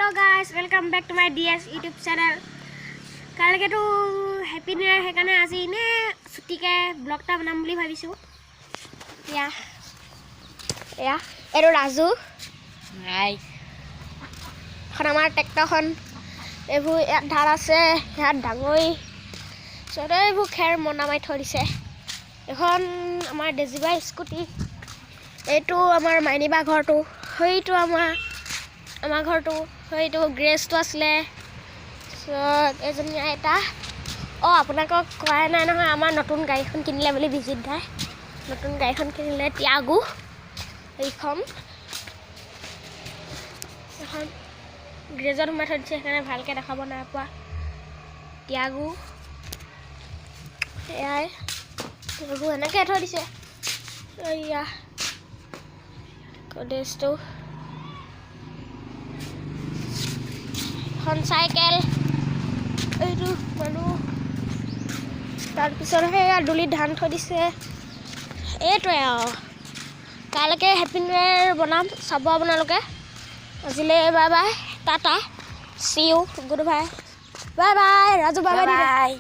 Hello guys, welcome back to my DS YouTube channel. Kal ke tu happy new year hekane aji ne chuti ke vlog ta banam boli bhabisu. Ya. Ero Raju. Hai. Khon amar tractor khon ebu dhar ase, hat dangoi. Sore ebu kher monamai thorise. Ekhon amar Dejiba scooty. Etu amar Mainiba ghor tu. Hoitu আমাৰ ঘৰটো হয়তো গ্ৰেছটো আছিলে এজনী এটা আপোনাক কোৱাই নাই নহয় আমাৰ নতুন গাড়ীখন কিনিলে বুলি ভিজিট দাই নতুন গাড়ীখন কিনিলে টিয়াগো এইখন এখন গ্ৰেজত সোমাই থৈ দিছে সেইকাৰণে ভালকৈ দেখাব নাই পোৱা টিয়াগো এয়াই টিয়াগো এনেকৈ থৈ দিছে এয়া কডেছটো চাইকেল এইটো মানুহ তাৰপিছত সেয়া ডুলিত ধান থৈ দিছে এইটোৱে আৰু কাইলৈকে হেপী নিউ ইয়েৰ বনাম চাব আপোনালোকে আজিলৈ bye bye ta-ta see you good bye bye bye Raju bye by